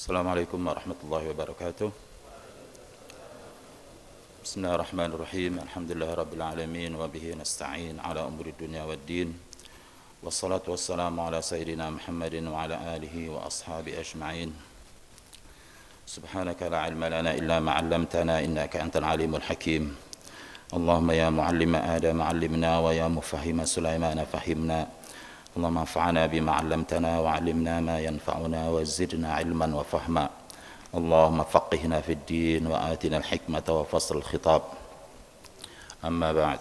Assalamualaikum warahmatullahi wabarakatuh. Bismillahirrahmanirrahim. Alhamdulillahi rabbil alamin wa bihi nasta'in ala umuri dunya waddin. Wassalatu wassalamu ala sayyidina Muhammadin wa ala alihi wa ashabi ajma'in. Subhanaka la ilma lana illa ma 'allamtana innaka antal alimul hakim. Allahumma ya muallima Adam 'allimna wa ya mufahhima Sulaiman fahimna. اللهم انفعنا بما علمتنا وعلمنا ما ينفعنا وزدنا علما وفهما اللهم فقهنا في الدين وآتنا الحكمة وفصل الخطاب أما بعد.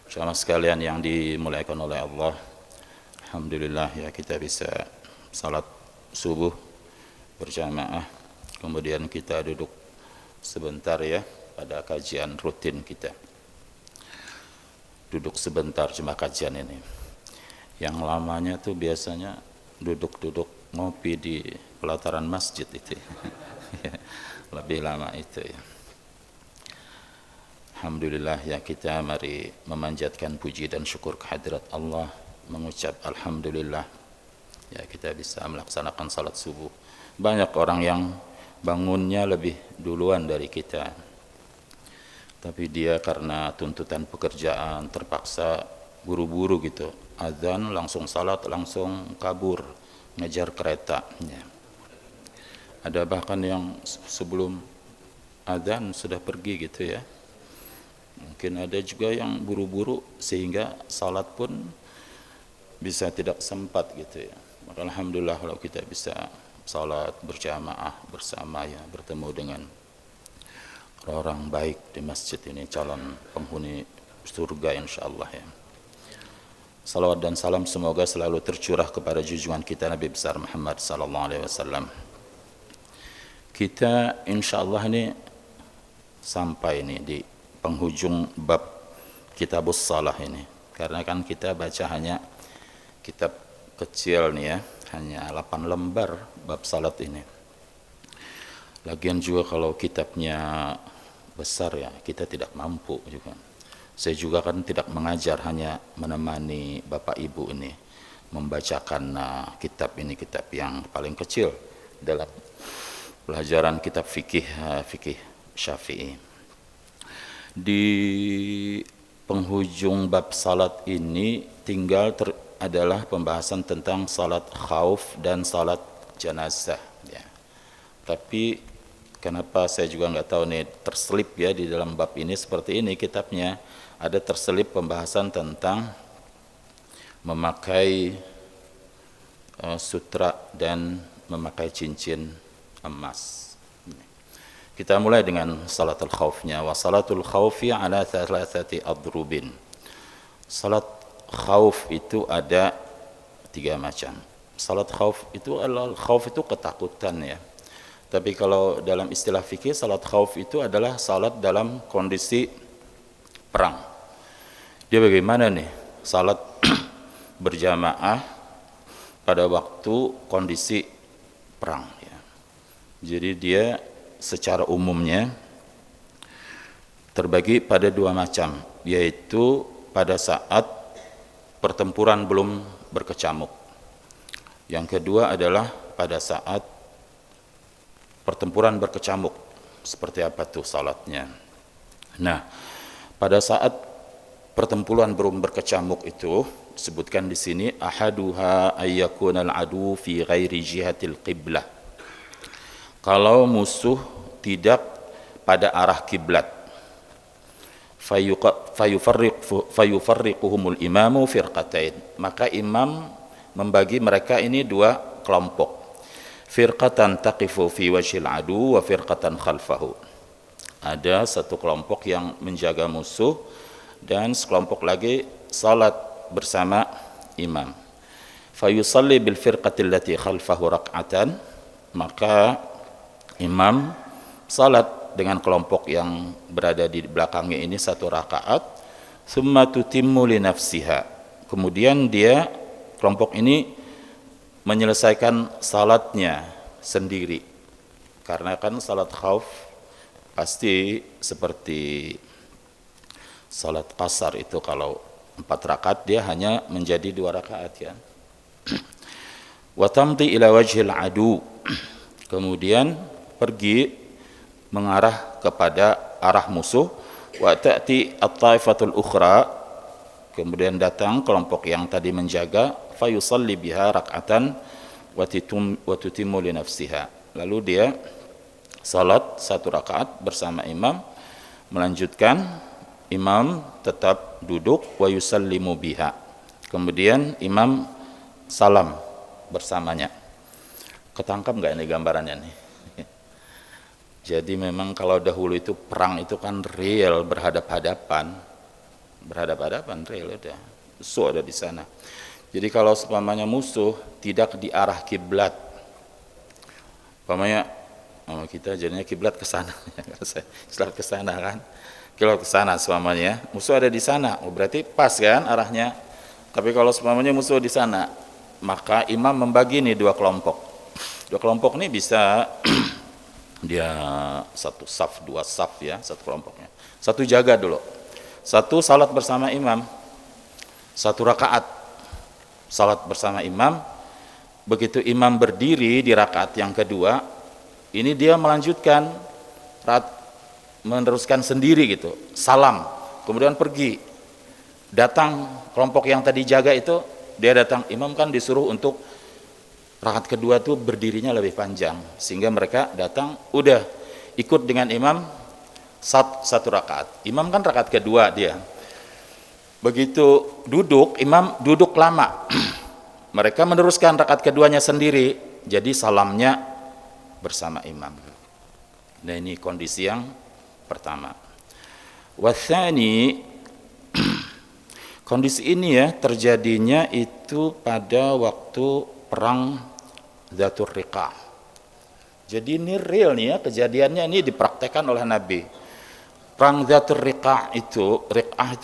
Jamaah sekalian yang dimuliakan oleh Allah, alhamdulillah ya kita bisa salat subuh berjamaah, kemudian kita duduk sebentar ya pada kajian rutin kita. Duduk sebentar cuma kajian ini. Yang lamanya tuh biasanya duduk-duduk ngopi di pelataran masjid itu. Lebih lama itu ya. Alhamdulillah ya, kita mari memanjatkan puji dan syukur kehadirat Allah, mengucap alhamdulillah ya kita bisa melaksanakan salat subuh. Banyak orang yang bangunnya lebih duluan dari kita, tapi dia karena tuntutan pekerjaan terpaksa buru-buru gitu, azan langsung salat langsung kabur ngejar kereta ya. Ada bahkan yang sebelum azan sudah pergi gitu ya. Mungkin ada juga yang buru-buru sehingga salat pun bisa tidak sempat gitu ya. Maka alhamdulillah kalau kita bisa salat berjamaah bersama ya, bertemu dengan orang baik di masjid ini, calon penghuni surga insyaallah ya. Salawat dan salam semoga selalu tercurah kepada junjungan kita Nabi besar Muhammad sallallahu alaihi wasallam. Kita insyaallah ini sampai ini di penghujung bab Kitabus Shalah ini. Karena kan kita baca hanya kitab kecil nih ya, hanya 8 lembar bab salat ini. Lagian juga kalau kitabnya besar ya, kita tidak mampu juga. Saya juga kan tidak mengajar, hanya menemani Bapak Ibu ini membacakan kitab ini, kitab yang paling kecil dalam pelajaran kitab fikih Syafi'i. Di penghujung bab salat ini tinggal adalah pembahasan tentang salat khauf dan salat jenazah ya. Tapi kenapa saya juga nggak tahu nih, terselip ya di dalam bab ini seperti ini kitabnya, ada terselip pembahasan tentang memakai sutra dan memakai cincin emas. Kita mulai dengan salatul khaufnya. Wa salatul khaufi ala thalathati adrubin. Salat khauf itu ada 3 macam. Salat khauf itu adalah, khauf itu ketakutan ya. Tapi kalau dalam istilah fikih, salat khauf itu adalah salat dalam kondisi perang. Dia bagaimana nih? Salat berjamaah pada waktu kondisi perang ya. Jadi dia secara umumnya terbagi pada 2 macam, yaitu pada saat pertempuran belum berkecamuk. Yang kedua adalah pada saat pertempuran berkecamuk. Seperti apa tuh salatnya? Nah, pada saat pertempuran belum berkecamuk itu disebutkan di sini ahaduha ayyakunal adu fi ghairi jihatil qiblah. Kalau musuh tidak pada arah kiblat, fayufarriquhumul imamu firqatain, maka imam membagi mereka ini 2 kelompok. Firqatan taqifu fi wajhil adu wa firqatan khalfahu. Ada satu kelompok yang menjaga musuh dan sekelompok lagi salat bersama imam. Fayusalli bil firqatil lati khalfahu rak'atan, maka imam salat dengan kelompok yang berada di belakangnya ini 1 rakaat. Tsumma tutimmu li nafsiha, kemudian dia kelompok ini menyelesaikan salatnya sendiri. Karena kan salat khauf pasti seperti salat qasar itu, kalau 4 rakaat dia hanya menjadi 2 rakaat ya. Wa tamdi ila wajhil adu, kemudian pergi mengarah kepada arah musuh. Wa ta'ti at-taifatul ukhra, kemudian datang kelompok yang tadi menjaga, fayusalli biha rak'atan wa tutimmu li nafsiha, lalu dia salat 1 rakaat bersama imam, melanjutkan, imam tetap duduk, wa yusallimu biha, kemudian imam salam bersamanya. Ketangkap nggak ini gambarannya nih? Jadi memang kalau dahulu itu perang itu kan real, berhadap-hadapan real, udah musuh ada di sana. Jadi kalau seumpamanya musuh tidak di arah kiblat, umpamanya kita jadinya kiblat ke sana, Islam ke sana kan, kalau ke sana seumpamanya musuh ada di sana, oh berarti pas kan arahnya. Tapi kalau seumpamanya musuh di sana, maka imam membagi nih 2 kelompok. 2 kelompok ini bisa dia 1 saf, 2 saf ya, 1 kelompoknya. 1 jaga dulu, 1 salat bersama imam, 1 rakaat salat bersama imam. Begitu imam berdiri di rakaat yang kedua, ini dia melanjutkan, meneruskan sendiri gitu, salam, kemudian pergi, datang kelompok yang tadi jaga itu, dia datang, imam kan disuruh untuk rakaat kedua tuh berdirinya lebih panjang, sehingga mereka datang, udah ikut dengan imam 1 rakaat. Imam kan rakaat kedua dia. Begitu duduk, imam duduk lama. Mereka meneruskan rakaat keduanya sendiri, jadi salamnya bersama imam. Nah ini kondisi yang pertama. Wathani, kondisi ini ya terjadinya itu pada waktu perang Dzatur Riqah. Jadi ini real nih ya, kejadiannya ini dipraktekkan oleh Nabi. Perang Dzatur Riqah itu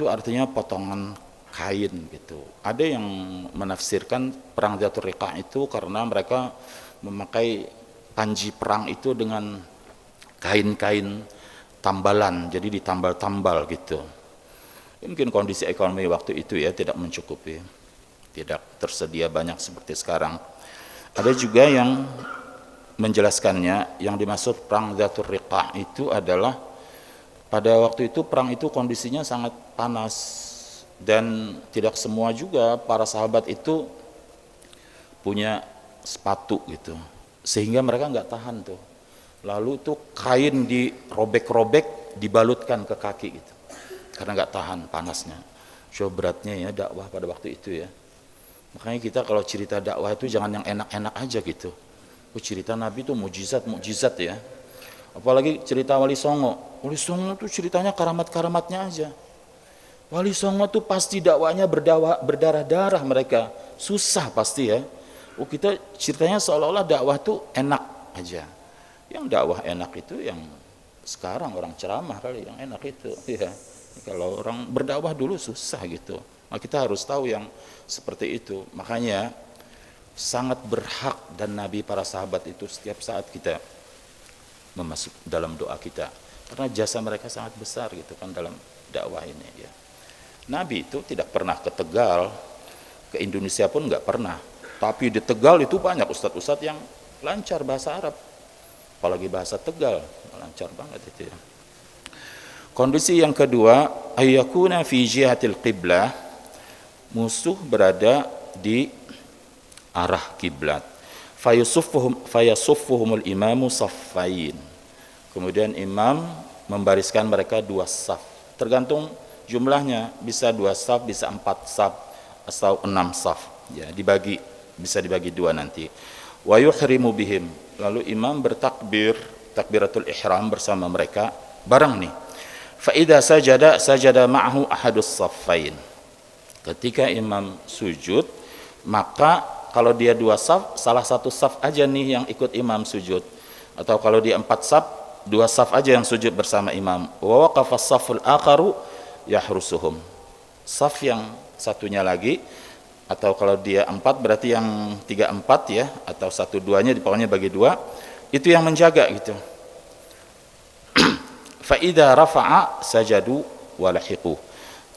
artinya potongan kain gitu. Ada yang menafsirkan perang Dzatur Riqah itu karena mereka memakai panji perang itu dengan kain-kain tambalan, jadi ditambal-tambal gitu. Mungkin kondisi ekonomi waktu itu ya tidak mencukupi, tidak tersedia banyak seperti sekarang. Ada juga yang menjelaskannya, yang dimaksud perang Dzatur Riqah itu adalah pada waktu itu perang itu kondisinya sangat panas dan tidak semua juga para sahabat itu punya sepatu gitu, sehingga mereka nggak tahan tuh. Lalu itu kain dirobek-robek, dibalutkan ke kaki gitu, karena nggak tahan panasnya. So beratnya ya dakwah pada waktu itu ya. Makanya kita kalau cerita dakwah itu jangan yang enak-enak aja gitu. Cerita Nabi itu mukjizat ya. Apalagi cerita Wali Songo. Wali Songo itu ceritanya karamat-karamatnya aja. Wali Songo tuh pasti dakwahnya berdarah-darah mereka. Susah pasti ya. Kita ceritanya seolah-olah dakwah tuh enak aja. Yang dakwah enak itu yang sekarang orang ceramah kali yang enak itu. Ya. Kalau orang berdakwah dulu susah gitu. Nah, kita harus tahu yang seperti itu. Makanya sangat berhak dan Nabi para sahabat itu setiap saat kita memasuk dalam doa kita. Karena jasa mereka sangat besar gitu kan dalam dakwah ini ya. Nabi itu tidak pernah ke Tegal, ke Indonesia pun nggak pernah. Tapi di Tegal itu banyak ustadz-ustadz yang lancar bahasa Arab. Apalagi bahasa Tegal, lancar banget itu ya. Kondisi yang kedua, ayyakuna fi jihatil qiblah, musuh berada di arah kiblat. Fayasuffuhumul imamu saffain. Kemudian imam membariskan mereka 2 saf. Tergantung jumlahnya, bisa 2 saf, bisa 4 saf, atau 6 saf. Ya, bisa dibagi 2 nanti. Wa yuhrimu bihim. Lalu imam bertakbir, takbiratul ihram bersama mereka bareng nih. Fa idza sajada ma'ahu ahadus saffain. Ketika imam sujud, maka kalau dia 2 saf, salah 1 saf aja nih yang ikut imam sujud. Atau kalau dia 4 saf, 2 saf aja yang sujud bersama imam. Wa waqafa as-safful akharu yahrusuhum. Saf yang satunya lagi, atau kalau dia 4 berarti yang 3-4 ya, atau 1-2-nya pokoknya bagi 2, itu yang menjaga gitu. Fa idza rafa'a sajadu wa lahiqu.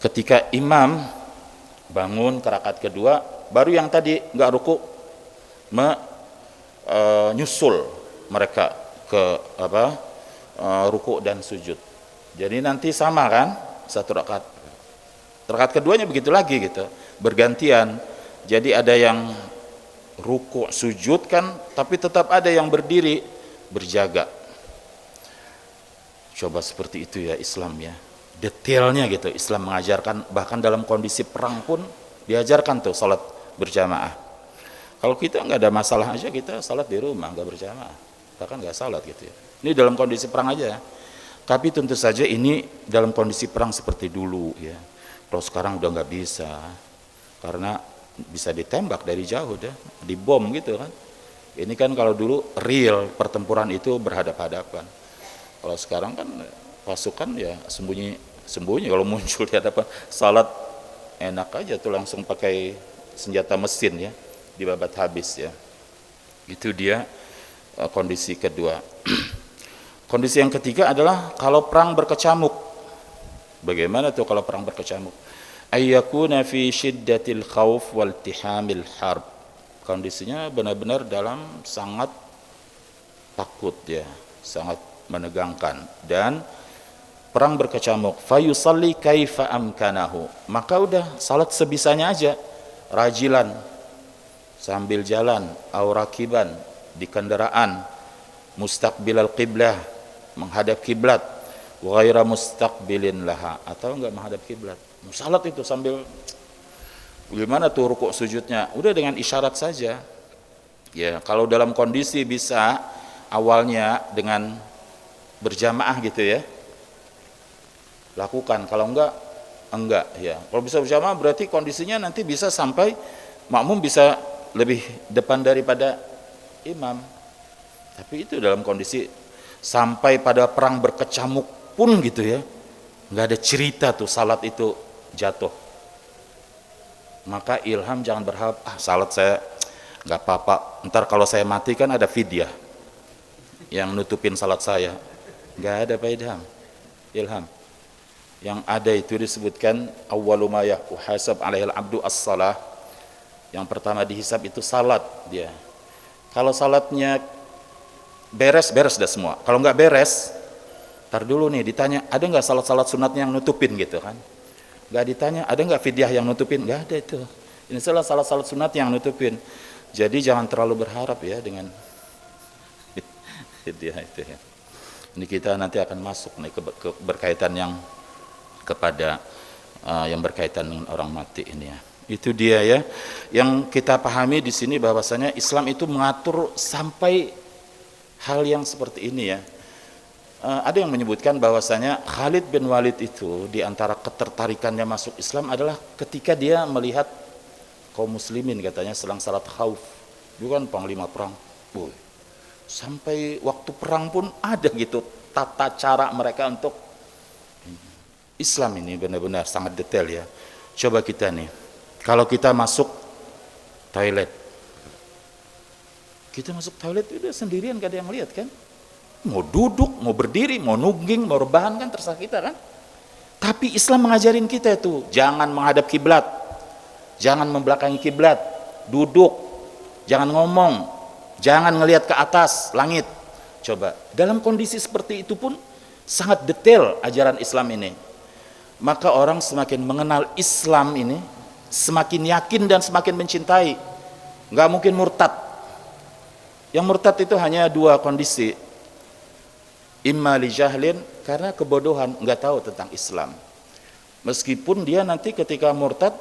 Ketika imam bangun ke rakaat kedua, baru yang tadi nggak ruku nyusul mereka ke ruku' dan sujud. Jadi nanti sama kan, satu rakaat. Rakaat keduanya begitu lagi gitu, bergantian. Jadi ada yang ruku' sujud kan, tapi tetap ada yang berdiri berjaga. Coba seperti itu ya Islam ya, detailnya gitu Islam mengajarkan. Bahkan dalam kondisi perang pun diajarkan tuh salat berjamaah. Kalau kita nggak ada masalah aja, kita salat di rumah nggak berjamaah, bahkan nggak salat gitu ya. Ini dalam kondisi perang aja. Tapi tentu saja ini dalam kondisi perang seperti dulu ya. Kalau sekarang udah nggak bisa, karena bisa ditembak dari jauh deh, dibom gitu kan. Ini kan kalau dulu real pertempuran itu berhadap-hadapan. Kalau sekarang kan pasukan ya sembunyi kalau muncul di hadapan. Salat enak aja tuh langsung pakai senjata mesin ya, dibabat habis ya. Itu dia kondisi kedua. Kondisi yang ketiga adalah kalau perang berkecamuk. Bagaimana tuh kalau perang berkecamuk? Ayyakuna fi syiddatil khauf wal tihamil harb. Kondisinya benar-benar dalam sangat takut ya, sangat menegangkan, dan perang berkecamuk. Fayusalli kaifa amkanahu. Maka udah salat sebisanya aja, rajilan, sambil jalan, aurakiban, di kendaraan, mustaqbilal qiblah, menghadap kiblat, ghaira mustaqbilin laha, atau enggak menghadap kiblat. Salat itu sambil gimana tuh rukuk sujudnya? Udah dengan isyarat saja. Ya, kalau dalam kondisi bisa awalnya dengan berjamaah gitu ya, lakukan. Kalau enggak ya. Kalau bisa berjamaah berarti kondisinya nanti bisa sampai makmum bisa lebih depan daripada imam. Tapi itu dalam kondisi sampai pada perang berkecamuk pun gitu ya, nggak ada cerita tuh salat itu jatuh. Maka ilham jangan berharap salat saya nggak apa-apa, ntar kalau saya mati kan ada fidyah yang nutupin salat saya. Nggak ada Pak Ilham. Yang ada itu disebutkan awwalu ma yuhasab 'alaihil 'abdu as-shalah. Yang pertama dihisab itu salat dia. Kalau salatnya beres dah semua. Kalau nggak beres, tar dulu nih ditanya, ada nggak salat-salat sunatnya yang nutupin gitu kan? Nggak ditanya, ada nggak fidyah yang nutupin? Nggak ada itu. Ini salat-salat sunat yang nutupin. Jadi jangan terlalu berharap ya dengan fidyah itu ya. Ini kita nanti akan masuk nih ke berkaitan yang kepada yang berkaitan dengan orang mati ini ya. Itu dia ya. Yang kita pahami di sini bahwasanya Islam itu mengatur sampai hal yang seperti ini ya. Ada yang menyebutkan bahwasanya Khalid bin Walid itu di antara ketertarikannya masuk Islam adalah ketika dia melihat kaum muslimin katanya sedang salat khauf. Dia kan panglima perang. Sampai waktu perang pun ada gitu tata cara mereka untuk Islam ini benar-benar sangat detail ya. Coba kita nih, kalau kita masuk toilet, kita masuk toilet udah sendirian, gak ada yang lihat kan? Mau duduk, mau berdiri, mau nungging, mau rebahan kan terserah kita kan? Tapi Islam mengajarin kita itu jangan menghadap kiblat, jangan membelakangi kiblat, duduk, jangan ngomong, jangan ngelihat ke atas langit. Coba dalam kondisi seperti itu pun sangat detail ajaran Islam ini. Maka orang semakin mengenal Islam ini, semakin yakin dan semakin mencintai. Nggak mungkin murtad. Yang murtad itu hanya dua kondisi. Imma li jahlin, karena kebodohan, nggak tahu tentang Islam. Meskipun dia nanti ketika murtad,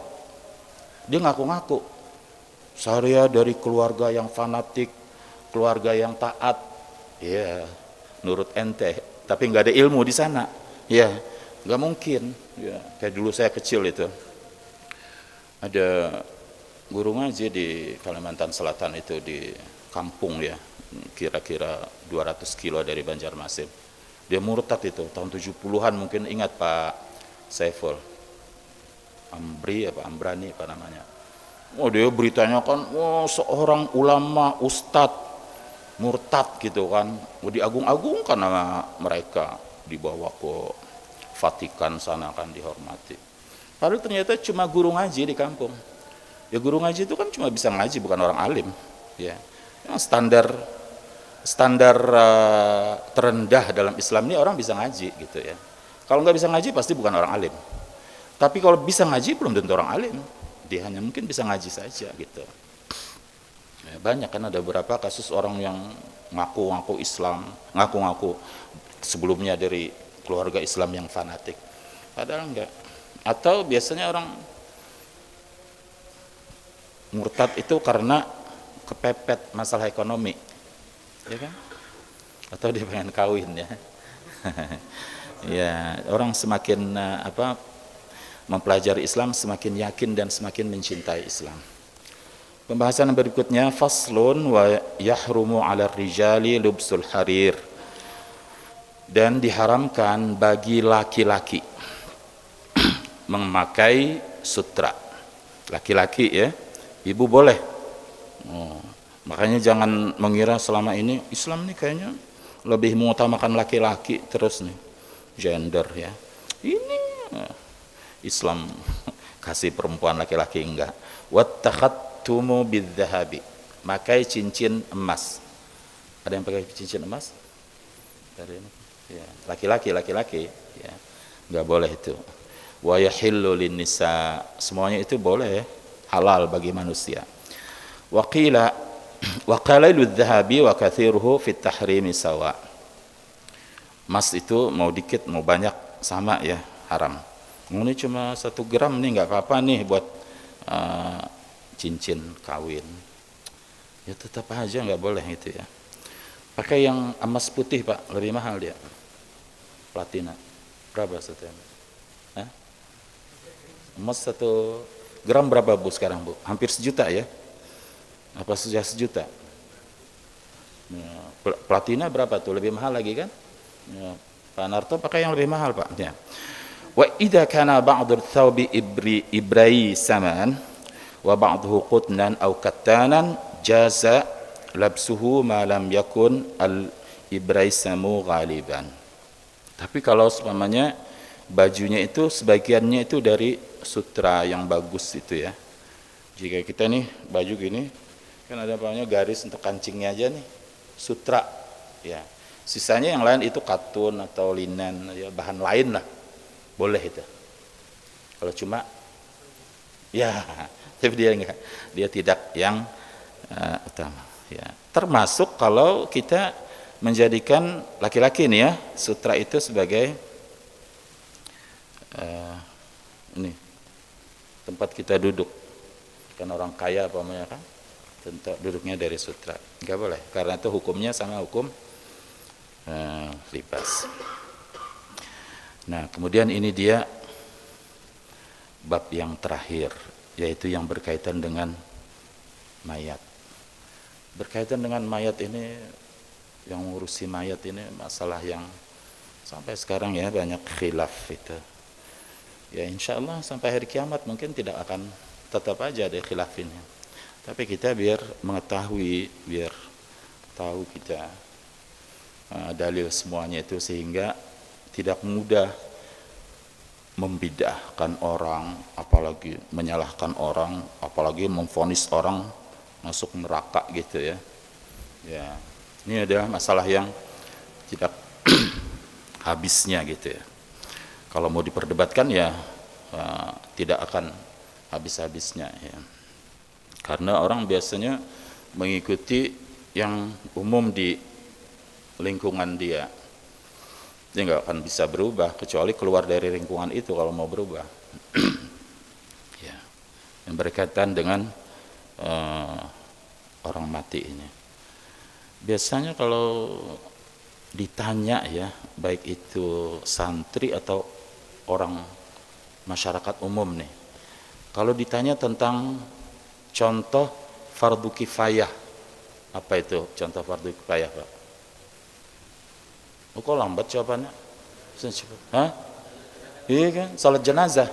dia ngaku-ngaku, saya dari keluarga yang fanatik, keluarga yang taat, ya nurut ente, tapi nggak ada ilmu di sana, ya nggak mungkin. Ya, kayak dulu saya kecil itu, ada guru ngaji di Kalimantan Selatan itu di kampung ya, kira-kira 200 kilo dari Banjarmasin. Dia murtad itu tahun 70-an, mungkin ingat Pak Saiful Ambrani apa namanya. Dia beritanya kan, seorang ulama ustadz murtad gitu kan, diagung-agungkan sama mereka, dibawa ke Vatikan sana kan dihormati. Padahal ternyata cuma guru ngaji di kampung. Ya guru ngaji itu kan cuma bisa ngaji, bukan orang alim ya. Yang standar standar terendah dalam Islam ini orang bisa ngaji gitu ya. Kalau nggak bisa ngaji pasti bukan orang alim. Tapi kalau bisa ngaji belum tentu orang alim. Dia hanya mungkin bisa ngaji saja gitu. Ya, banyak kan ada beberapa kasus orang yang ngaku-ngaku Islam, ngaku-ngaku sebelumnya dari keluarga Islam yang fanatik. Padahal enggak. Atau biasanya orang murtad itu karena kepepet masalah ekonomi, ya kan? Atau dia pengen kawin ya. Ya, orang semakin mempelajari Islam semakin yakin dan semakin mencintai Islam. Pembahasan berikutnya, faslun wa yahrumu 'ala rijali lubsul harir. Dan diharamkan bagi laki-laki memakai sutra. Laki-laki ya, ibu boleh. Makanya jangan mengira selama ini Islam nih kayaknya lebih mengutamakan laki-laki terus nih, gender ya. Ini Islam kasih perempuan laki-laki enggak. Wattakhattumu bidzahabi, pakai cincin emas. Ada yang pakai cincin emas? Dari ini. Ya, laki-laki ya. Enggak boleh itu. Wa yahillu linnisa, semuanya itu boleh, halal bagi manusia. Wa qila wa qalailu dzahabi wa kathiruhu fit tahrimi sawa. Emas itu mau dikit mau banyak sama ya, haram. Ini cuma 1 gram nih nggak apa-apa nih buat cincin kawin. Ya tetap aja nggak boleh itu ya. Pakai yang emas putih Pak, lebih mahal dia. Platina. Berapa satu? Hah? Emas 1 gram berapa Bu sekarang Bu? Hampir 1 juta ya? Apa sudah 1 juta? Ya, platina berapa tuh? Lebih mahal lagi kan? Ya, Pak Narto pakai yang lebih mahal Pak. Ya. Wa idza kana ba'du thawbi ibrai saman wa ba'dahu qutnan aw kattanan jaza labsuhu ma lam yakun al ibrai samu ghaliban. Tapi kalau umpamanya bajunya itu sebagiannya itu dari sutra yang bagus itu ya. Jika kita nih baju gini kan ada apanya garis untuk kancingnya aja nih, sutra ya. Sisanya yang lain itu katun atau linen ya, bahan lain lah. Boleh itu. Kalau cuma ya, tapi dia enggak, dia tidak yang utama ya. Termasuk kalau kita menjadikan laki-laki nih ya, sutra itu sebagai ini tempat kita duduk. Kan orang kaya apamanya kan, tentu duduknya dari sutra. Enggak boleh, karena itu hukumnya sama hukum libas. Nah, kemudian ini dia bab yang terakhir, yaitu yang berkaitan dengan mayat. Berkaitan dengan mayat ini, yang ngurusi mayat ini masalah yang sampai sekarang ya banyak khilaf itu. Ya insya Allah sampai hari kiamat mungkin tidak akan, tetap aja ada khilaf ini. Tapi kita biar mengetahui, biar tahu kita dalil semuanya itu, sehingga tidak mudah membidahkan orang, apalagi menyalahkan orang, apalagi memvonis orang masuk neraka gitu ya. Ya, ini adalah masalah yang tidak habisnya gitu ya. Kalau mau diperdebatkan ya tidak akan habis-habisnya ya. Karena orang biasanya mengikuti yang umum di lingkungan dia. Dia nggak akan bisa berubah kecuali keluar dari lingkungan itu kalau mau berubah. Ya, yang berkaitan dengan orang mati ini. Biasanya kalau ditanya ya, baik itu santri atau orang masyarakat umum nih, kalau ditanya tentang contoh fardu kifayah, apa itu contoh fardu kifayah Pak? Kok lambat jawabannya? Hah? Iya kan, salat jenazah.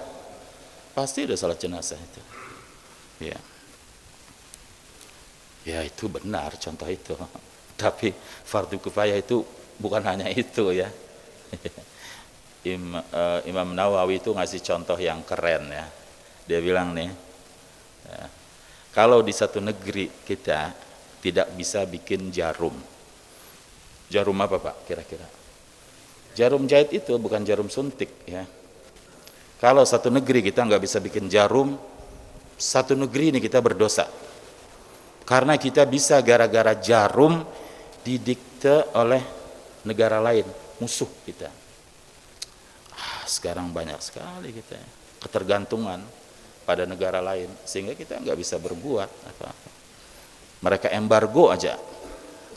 Pasti ada salat jenazah itu. Ya. Ya itu benar contoh itu. Tapi fardu kifayah itu bukan hanya itu ya. Imam Nawawi itu ngasih contoh yang keren ya. Dia bilang nih, kalau di satu negeri kita tidak bisa bikin jarum, Jarum apa Pak kira-kira? Jarum jahit itu bukan jarum suntik ya. Kalau satu negeri kita nggak bisa bikin jarum, satu negeri ini kita berdosa. Karena kita bisa gara-gara jarum didikte oleh negara lain, musuh kita. Sekarang banyak sekali kita ketergantungan pada negara lain, sehingga kita nggak bisa berbuat apa-apa. Mereka embargo aja,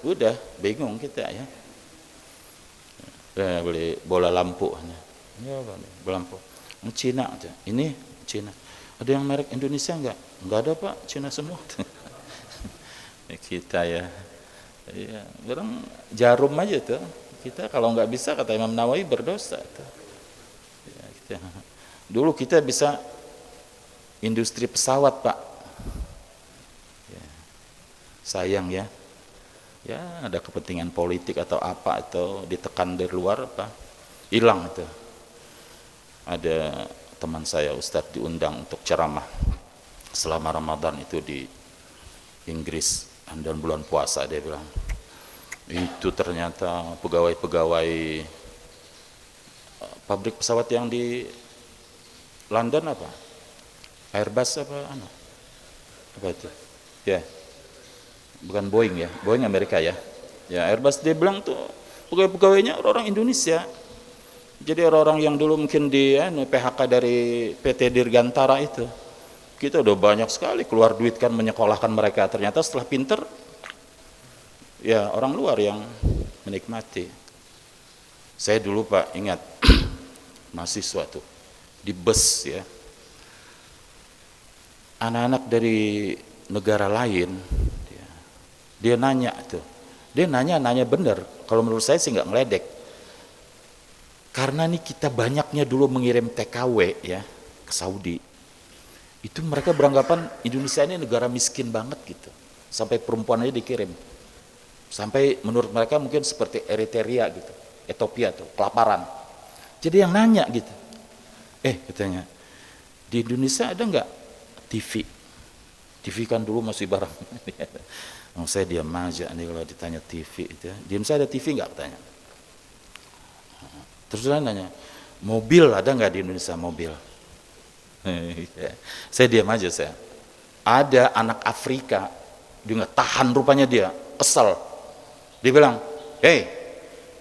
udah bingung kita ya. Beli bola lampu hanya, ya bola lampu. Cina aja, ini Cina. Ada yang merek Indonesia enggak? Enggak ada Pak, Cina semua. Kita ya, ya orang jarum aja tuh. Kita kalau nggak bisa kata Imam Nawawi berdosa tuh. Ya, kita, dulu kita bisa industri pesawat Pak. Ya, sayang ya. Ya ada kepentingan politik atau apa atau ditekan dari luar apa, hilang itu. Ada teman saya Ustadz diundang untuk ceramah selama Ramadan itu di Inggris dan bulan puasa, dia bilang itu ternyata pegawai-pegawai pabrik pesawat yang di London apa Airbus apa itu ya, bukan Boeing ya, Boeing Amerika ya, ya Airbus, dia bilang tuh pegawai-pegawainya orang Indonesia. Jadi orang-orang yang dulu mungkin di PHK dari PT Dirgantara itu, kita udah banyak sekali keluar duit kan menyekolahkan mereka. Ternyata setelah pinter, ya orang luar yang menikmati. Saya dulu Pak ingat mahasiswa tuh di bus ya, anak-anak dari negara lain, dia nanya tuh, dia nanya bener. Kalau menurut saya sih nggak ngeledek. Karena nih kita banyaknya dulu mengirim TKW ya ke Saudi, itu mereka beranggapan Indonesia ini negara miskin banget gitu, sampai perempuan aja dikirim, sampai menurut mereka mungkin seperti Eritrea gitu, Ethiopia tuh kelaparan. Jadi yang nanya gitu, katanya di Indonesia ada nggak TV? TV kan dulu masih barang. Saya diam aja nih kalau ditanya TV itu. Di Indonesia ada TV nggak, katanya. Terus dia nanya, mobil ada nggak di Indonesia, mobil? Saya diam aja saya. Ada anak Afrika, dia nggak tahan rupanya, dia kesel. Dia bilang,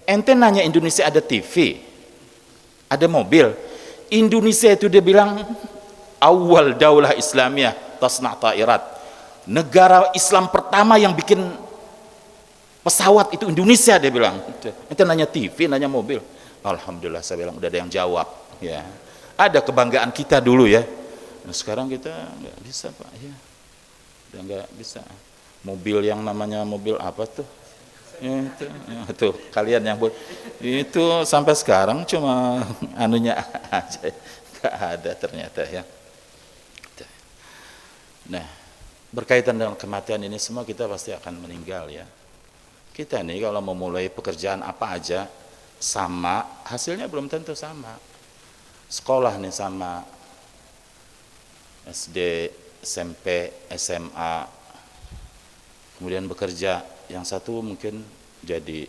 ente nanya Indonesia ada TV, ada mobil. Indonesia itu dia bilang awal daulah Islamiyah tasna' ta'irat. Negara Islam pertama yang bikin pesawat itu Indonesia, dia bilang. Ente nanya TV, nanya mobil. Alhamdulillah saya bilang udah ada yang jawab ya. Ada kebanggaan kita dulu ya. Nah, sekarang kita nggak bisa Pak ya. Udah nggak bisa. Mobil yang namanya mobil apa tuh? Itu kalian yang itu sampai sekarang cuma anunya aja, nggak ada ternyata ya. Nah, berkaitan dengan kematian ini semua kita pasti akan meninggal ya. Kita nih kalau memulai pekerjaan apa aja sama, hasilnya belum tentu sama. Sekolah nih sama, SD, SMP, SMA, kemudian bekerja, yang satu mungkin jadi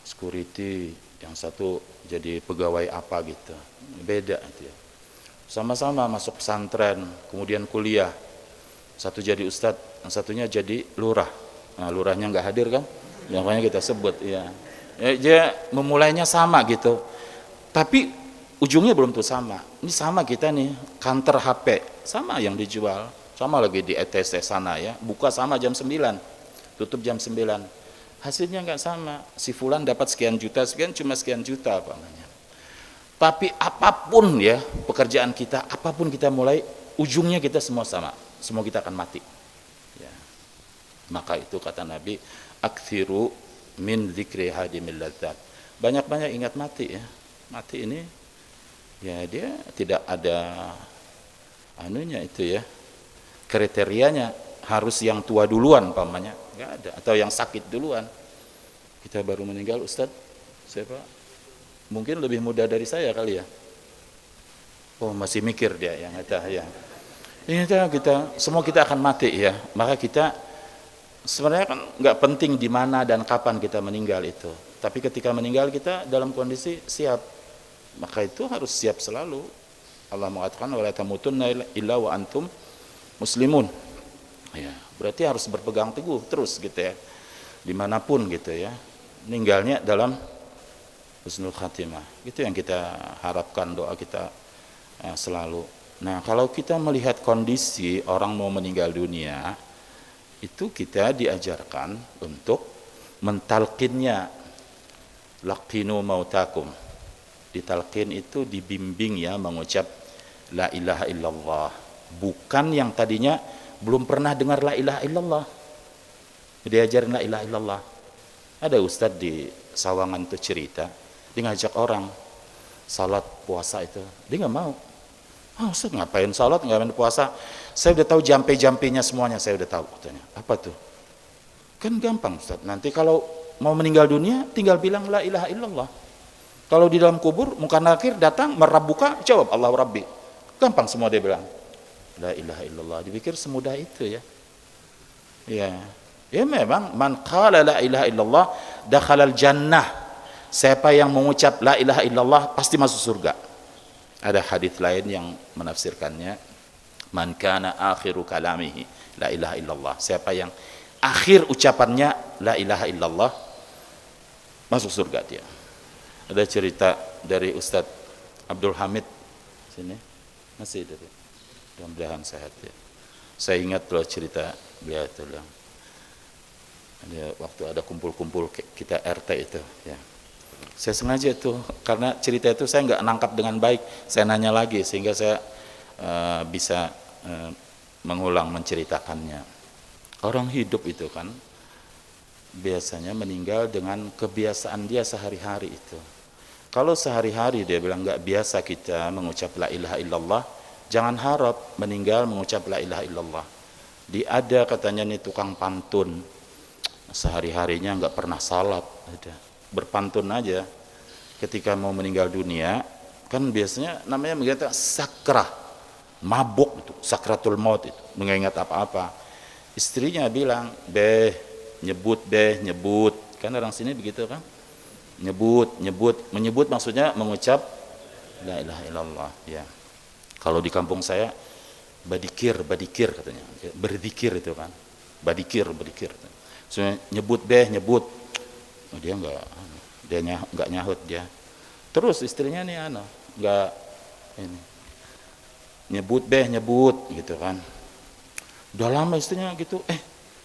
security, yang satu jadi pegawai apa gitu, beda itu ya. Sama-sama masuk pesantren, kemudian kuliah, satu jadi ustadz, yang satunya jadi lurah. Nah, lurahnya nggak hadir kan, yang banyak kita sebut ya. Dia memulainya sama gitu, tapi ujungnya belum tuh sama. Ini sama kita nih, kantor HP sama yang dijual, sama lagi di ETC sana ya, buka sama jam 9, tutup jam 9, hasilnya nggak sama. Si fulan dapat sekian juta, sekian cuma sekian juta apa namanya. Tapi apapun ya pekerjaan kita, apapun kita mulai, ujungnya kita semua sama, semua kita akan mati ya. Maka itu kata Nabi, aktsiru min dzikri hadimil ladzat, banyak-banyak ingat mati ya. Mati ini ya dia tidak ada anunya itu ya, kriterianya harus yang tua duluan pamannya, nggak ada, atau yang sakit duluan. Kita baru meninggal, Ustadz siapa mungkin lebih muda dari saya kali ya, masih mikir dia yang kata ya. Ini kita semua kita akan mati ya, maka kita sebenarnya kan nggak penting di mana dan kapan kita meninggal itu, tapi ketika meninggal kita dalam kondisi siap, maka itu harus siap selalu. Allah mengatakan wala tamutunna illa wa antum muslimun. Ya, berarti harus berpegang teguh terus gitu ya, dimanapun gitu ya, meninggalnya dalam husnul khatimah. Itu yang kita harapkan, doa kita selalu. Nah, kalau kita melihat kondisi orang mau meninggal dunia, itu kita diajarkan untuk mentalkinnya. Laqinu mautakum. Ditalkin itu dibimbing ya mengucap la ilaha illallah. Bukan yang tadinya belum pernah dengar la ilaha illallah, diajarin la ilaha illallah. Ada ustadz di Sawangan tuh cerita, dia ngajak orang salat puasa itu, dia nggak mau. Ustadz ngapain salat, ngapain puasa? Saya udah tahu jampe-jampenya semuanya, saya udah tahu katanya. Apa tuh? Kan gampang Ustadz, nanti kalau mau meninggal dunia tinggal bilang la ilaha illallah. Kalau di dalam kubur munkar nakir datang merabuka, jawab Allah Rabbi. Gampang semua dia bilang. La ilaha illallah, dipikir semudah itu ya. Ya. Ya memang man qala la ilaha illallah dakhalal jannah. Siapa yang mengucap la ilaha illallah pasti masuk surga. Ada hadis lain yang menafsirkannya, man kana akhiru kalamihi la ilaha illallah. Siapa yang akhir ucapannya la ilaha illallah masuk surga dia. Ada cerita dari Ustadz Abdul Hamid sini, masih dari, mudah-mudahan sehat ya. Saya ingat loh cerita beliau itu loh. Ada waktu ada kumpul-kumpul kita RT itu ya. Saya sengaja itu karena cerita itu saya nggak nangkap dengan baik, saya nanya lagi sehingga saya bisa mengulang menceritakannya. Orang hidup itu kan biasanya meninggal dengan kebiasaan dia sehari-hari itu. Kalau sehari-hari dia bilang nggak biasa kita mengucap la ilaha illallah, jangan harap meninggal mengucap la ilaha illallah. Ada katanya nih tukang pantun, sehari-harinya nggak pernah salat, berpantun aja. Ketika mau meninggal dunia, kan biasanya namanya mengingat sakrah, mabuk itu, sakratul maut itu, mengingat apa-apa. Istrinya bilang, nyebut, kan orang sini begitu kan? Menyebut maksudnya mengucap la ilaha illallah ya. Kalau di kampung saya badikir katanya, berzikir itu kan, badikir. So, nyebut. Oh, dia nggak nyahut dia. Terus istrinya nih nggak ini. Nyebut gitu kan. Udah lama istrinya gitu,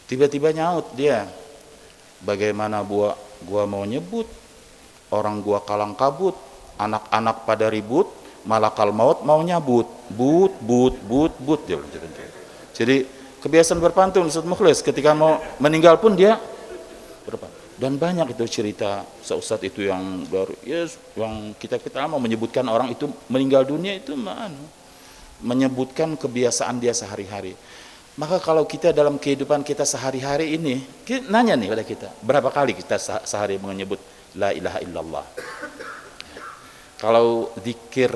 tiba-tiba nyaut dia. Bagaimana gua mau nyebut, orang gua kalang kabut, anak-anak pada ribut, malakal maut mau nyabut, but dia. Jadi kebiasaan berpantun Ustaz Mukhlis ketika mau meninggal pun dia berpantun. Dan banyak itu cerita Ustaz itu yang baru yang kita mau menyebutkan orang itu meninggal dunia itu menyebutkan kebiasaan dia sehari-hari. Maka kalau kita dalam kehidupan kita sehari-hari ini, nanya nih pada kita, berapa kali kita sehari menyebut la ilaha illallah? Kalau zikir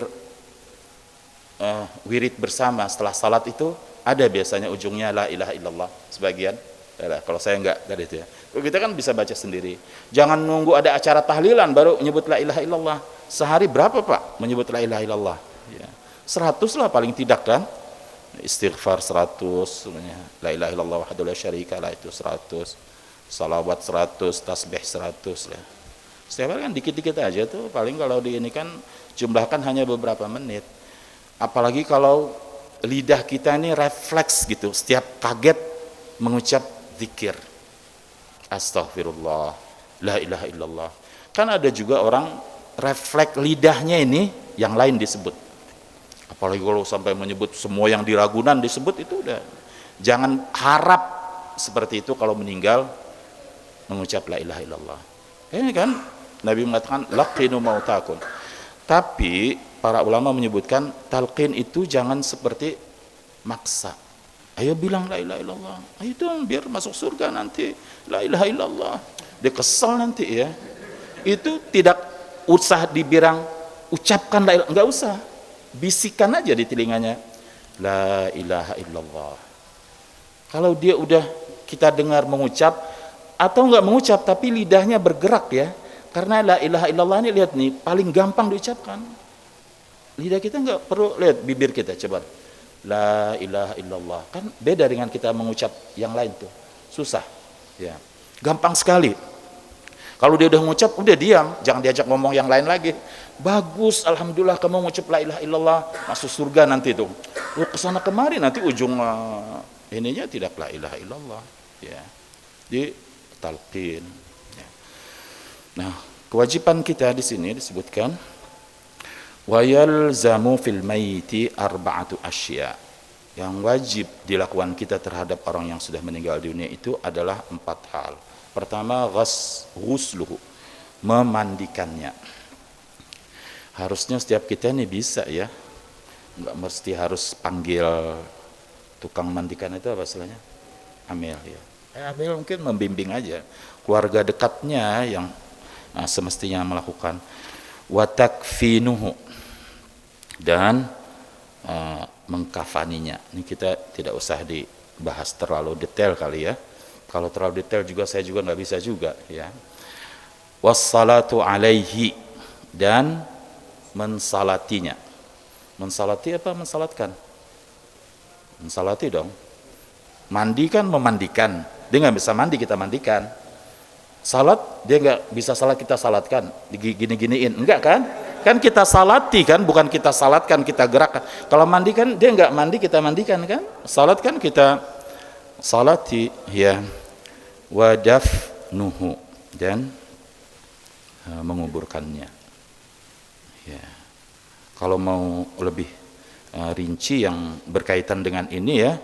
wirid bersama setelah salat itu ada biasanya ujungnya la ilaha illallah sebagian. Kalau saya enggak itu ya. Kalau kita kan bisa baca sendiri. Jangan nunggu ada acara tahlilan baru menyebut la ilaha illallah. Sehari berapa Pak menyebut la ilaha illallah? Ya. 100 lah paling tidak kan? Istighfar 100, la ilaha illallah wahdahu la syarika lah itu 100, salawat 100, tasbih 100 lah. Setiap hari kan dikit-dikit aja tuh, paling kalau di ini kan jumlahkan hanya beberapa menit. Apalagi kalau lidah kita ini refleks gitu, setiap kaget mengucap zikir. Astaghfirullah, la ilaha illallah. Kan ada juga orang refleks lidahnya ini yang lain disebut. Apalagi kalau sampai menyebut semua yang di Ragunan disebut, itu udah. Jangan harap seperti itu kalau meninggal mengucap la ilaha illallah. Ini kan Nabi mengatakan laqinu mautakum. Tapi para ulama menyebutkan talqin itu jangan seperti maksa. Ayo bilang la ilaha illallah. Ayo dong biar masuk surga nanti. La ilaha illallah. Dia kesal nanti ya. Itu tidak usah dibilang ucapkan la ilaha, enggak usah. Bisikan aja di telinganya la ilaha illallah. Kalau dia udah kita dengar mengucap atau enggak mengucap tapi lidahnya bergerak ya, karena la ilaha illallah ini lihat nih paling gampang diucapkan. Lidah kita enggak perlu, lihat bibir kita coba, la ilaha illallah, kan beda dengan kita mengucap yang lain tuh, susah ya, gampang sekali. Kalau dia udah mengucap, udah diam, jangan diajak ngomong yang lain lagi. Bagus, alhamdulillah kamu mengucap la ilaha illallah, masuk surga nanti tuh. Kesana kemari nanti ujung ininya tidak la ilaha illallah ya, di talqin ya. Nah, kewajiban kita di sini disebutkan wa yalzamu fil maiti arba'atu asya. Yang wajib dilakukan kita terhadap orang yang sudah meninggal dunia itu adalah 4 hal. Pertama, ghusluhu, memandikannya. Harusnya setiap kita ini bisa ya, nggak mesti harus panggil tukang mandikan, itu apa istilahnya? Amil ya. Amil mungkin membimbing aja. Keluarga dekatnya yang semestinya melakukan. Wa takfinuhu, dan mengkafaninya. Ini kita tidak usah dibahas terlalu detail kali ya. Kalau terlalu detail juga saya juga nggak bisa juga ya. Wassalatu alaihi, dan mensalatinya. Mensalati apa mensalatkan? Mensalati dong. Mandi kan memandikan. Dia nggak bisa mandi, kita mandikan. Salat, dia nggak bisa salat, kita salatkan. Gini-giniin, enggak kan? Kan kita salati kan, bukan kita salatkan, kita gerakkan. Kalau mandi kan dia nggak mandi, kita mandikan kan? Salat kan kita salati ya. Wadaf nuhu, dan menguburkannya ya. Kalau mau lebih rinci yang berkaitan dengan ini ya,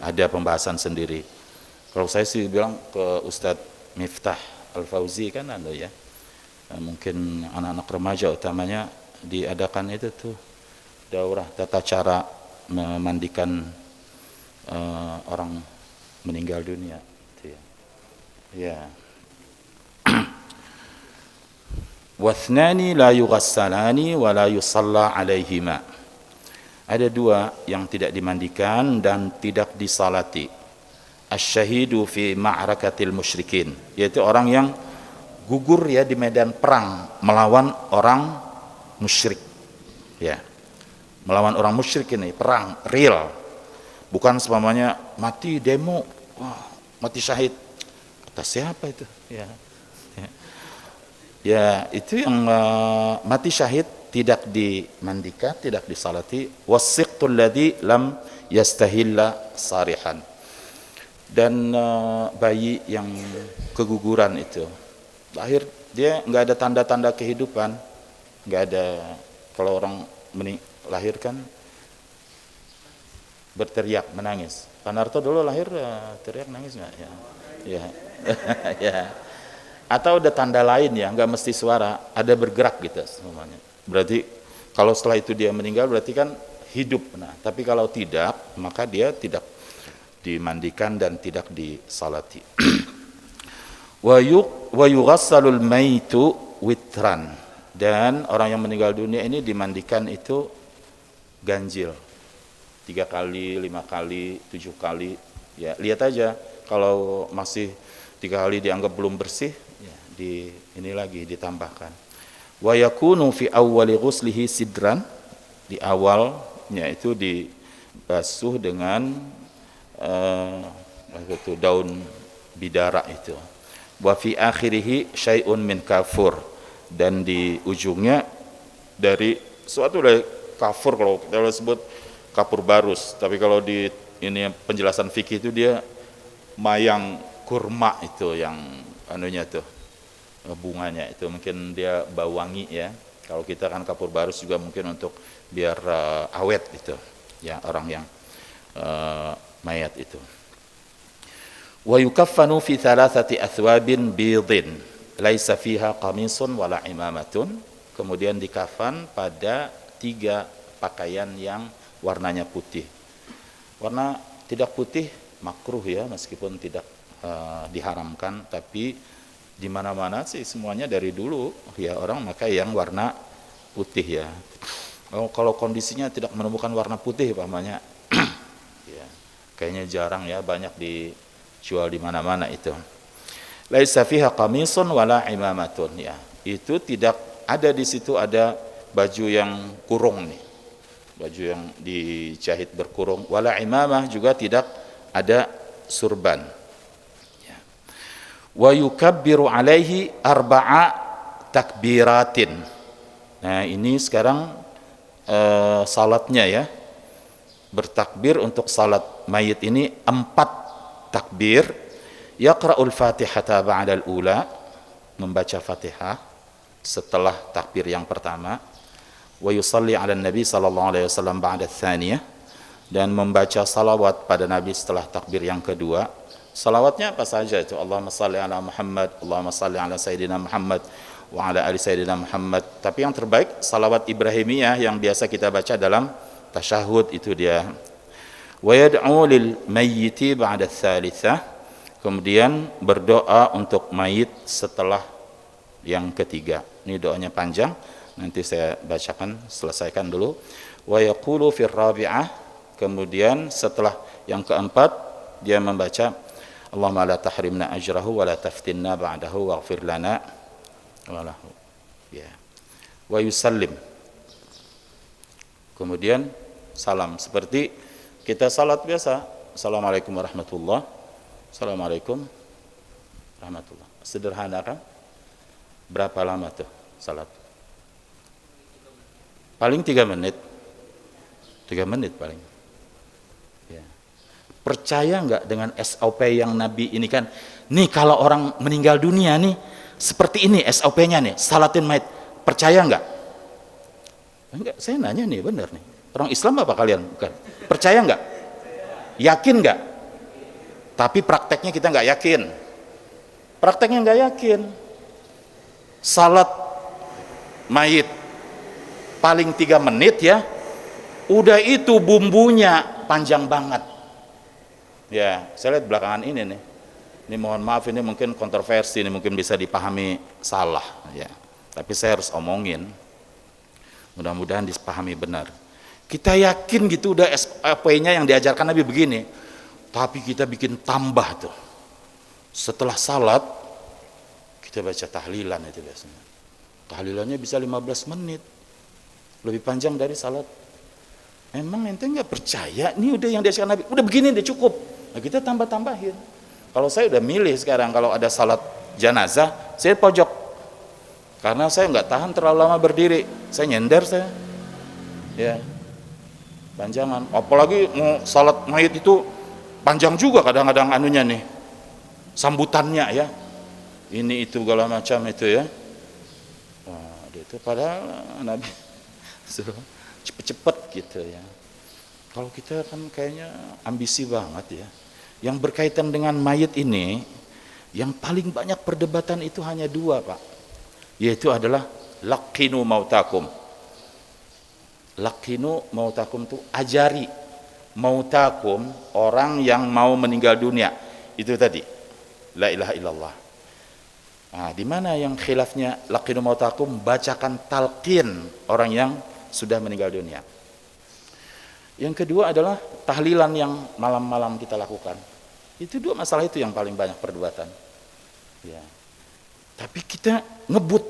ada pembahasan sendiri. Kalau saya sih bilang ke Ustadz Miftah Al-Fauzi kan ada ya, mungkin anak-anak remaja utamanya diadakan itu tuh daurah tata cara memandikan orang meninggal dunia itu ya. Ya. Wathnani la yughassalani wa la yusalla alaihima. Ada 2 yang tidak dimandikan dan tidak disalati. Asy-syahidu fi ma'rakatil musyrikin, yaitu orang yang gugur ya di medan perang melawan orang musyrik ya. Melawan orang musyrik ini perang real. Bukan semuanya mati demo, wah, mati syahid. Kata siapa itu? Ya, ya. Ya itu yang mati syahid tidak dimandikan, tidak disalati. Wasiqtul ladzi lam yastahilla sarihan. Dan bayi yang keguguran itu, lahir dia nggak ada tanda-tanda kehidupan, nggak ada. Kalau orang lahir kan berteriak, menangis. Pak Narto dulu lahir teriak, nangis nggak? Ya, ya, ya. Atau ada tanda lain ya, nggak mesti suara, ada bergerak gitu semuanya. Berarti kalau setelah itu dia meninggal berarti kan hidup. Nah, tapi kalau tidak, maka dia tidak dimandikan dan tidak disalati. Wa yughassalul maitu witran, dan orang yang meninggal dunia ini dimandikan itu ganjil. 3 kali, 5 kali, 7 kali ya, lihat aja. Kalau masih 3 kali dianggap belum bersih ya, ini lagi ditambahkan. Wa yakunu fi awwali ghuslihi sidran, di awalnya itu dibasuh dengan itu daun bidara itu. Wa fi akhirihi syai'un min kafur, dan di ujungnya dari suatu dari kafur, kalau kita sebut kapur barus, tapi kalau di ini penjelasan fikih itu dia mayang kurma itu yang anunya tuh bunganya itu, mungkin dia bau wangi ya. Kalau kita kan kapur barus juga mungkin untuk biar awet itu ya, orang yang mayat itu. Wa yukaffanu fi 3 athwabin bidin laisa fiha qamisun wala imamatun, kemudian dikafan pada 3 pakaian yang warnanya putih. Warna tidak putih makruh ya, meskipun tidak diharamkan, tapi di mana-mana sih semuanya dari dulu ya orang maka yang warna putih ya. Oh, kalau kondisinya tidak menemukan warna putih pamannya, ya, kayaknya jarang ya, banyak dijual di mana-mana itu. Laisa fiha qamisun wala imamatun, ya. Itu tidak ada di situ ada baju yang kurung nih. Baju yang dijahit berkurung, wala imamah, juga tidak ada surban. Ya. Wa yukabbiru alaihi arba'a takbiratin. Nah, ini sekarang salatnya ya. Bertakbir untuk salat mayit ini 4 takbir. Yaqra'ul Fatihata ba'dal ula, membaca Fatihah setelah takbir yang pertama. Wa yusalli 'alan nabi sallallahu alaihi wasallam ba'da tsaniyah, dan membaca salawat pada nabi setelah takbir yang kedua. Salawatnya apa saja itu? Allahumma salli ala Muhammad, Allahumma salli ala sayyidina Muhammad wa ala ali sayyidina Muhammad. Tapi yang terbaik salawat Ibrahimiyah yang biasa kita baca dalam tasyahud, itu dia. Wa yad'u lil mayyiti ba'da tsalitsah, kemudian berdoa untuk mayit setelah yang ketiga. Ini doanya panjang, nanti saya bacakan, selesaikan dulu. Wa yaqulu fir rabi'ah, kemudian setelah yang keempat dia membaca Allahumma la tahrimna ajrahu wa la taftinna ba'dahu waghfir lana walahu, ya. Wa yusallim, kemudian salam seperti kita salat biasa. Assalamualaikum warahmatullah, assalamualaikum warahmatullah. Sederhana kan? Berapa lama tuh salat? Paling 3 menit. 3 menit paling. Ya. Percaya nggak dengan SOP yang Nabi ini kan? Nih kalau orang meninggal dunia nih, seperti ini SOP-nya nih, salatin mayit. Percaya nggak? Enggak, saya nanya nih, benar nih. Orang Islam apa kalian? Bukan. Percaya nggak? Yakin nggak? Tapi prakteknya kita nggak yakin. Prakteknya nggak yakin. Salat mayit paling 3 menit ya, udah itu bumbunya panjang banget. Ya, saya lihat belakangan ini nih. Ini mohon maaf, ini mungkin kontroversi, ini mungkin bisa dipahami salah ya. Tapi saya harus omongin. Mudah-mudahan dipahami benar. Kita yakin gitu udah SOP-nya yang diajarkan Nabi begini. Tapi kita bikin tambah tuh. Setelah salat kita baca tahlilan itu biasanya. Tahlilannya bisa 15 menit. Lebih panjang dari salat. Emang ente nggak percaya? Ini udah yang diajarkan Nabi. Udah begini udah cukup. Nah, kita tambah-tambahin. Kalau saya udah milih sekarang kalau ada salat jenazah, saya pojok. Karena saya nggak tahan terlalu lama berdiri. Saya nyender saya. Ya. Panjangan. Apalagi mau salat mayit itu panjang juga kadang-kadang anunya nih. Sambutannya ya. Ini itu segala macam itu ya. Wah, itu padahal Nabi suruh cepet-cepet gitu ya. Kalau kita kan kayaknya ambisi banget ya. Yang berkaitan dengan mayit ini, yang paling banyak perdebatan itu hanya 2 Pak. Yaitu adalah laqinu mautakum. Laqinu mautakum itu ajari mautakum, orang yang mau meninggal dunia. Itu tadi. La ilaha illallah. Nah, di mana yang khilafnya laqinu mautakum, bacakan talqin orang yang sudah meninggal dunia. Yang kedua adalah tahlilan yang malam-malam kita lakukan. Itu 2 masalah itu yang paling banyak perdebatan. Ya. Tapi kita ngebut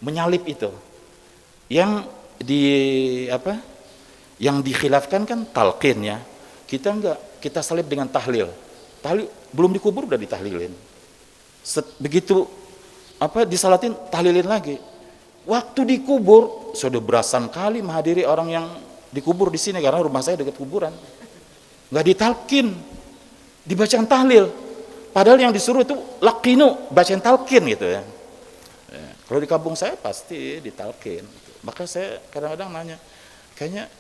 menyalip itu. Yang yang dikhilafkan kan talqin ya. Kita enggak, kita salib dengan tahlil. Tahlil belum dikubur udah ditahlilin. Begitu disalatin tahlilin lagi. Waktu dikubur sudah belasan kali menghadiri orang yang dikubur di sini karena rumah saya dekat kuburan. Enggak ditalkin, dibacakan tahlil. Padahal yang disuruh itu laqinu, bacain talqin gitu ya. Kalau di kampung saya pasti ditalqin. Maka saya kadang-kadang nanya, kayaknya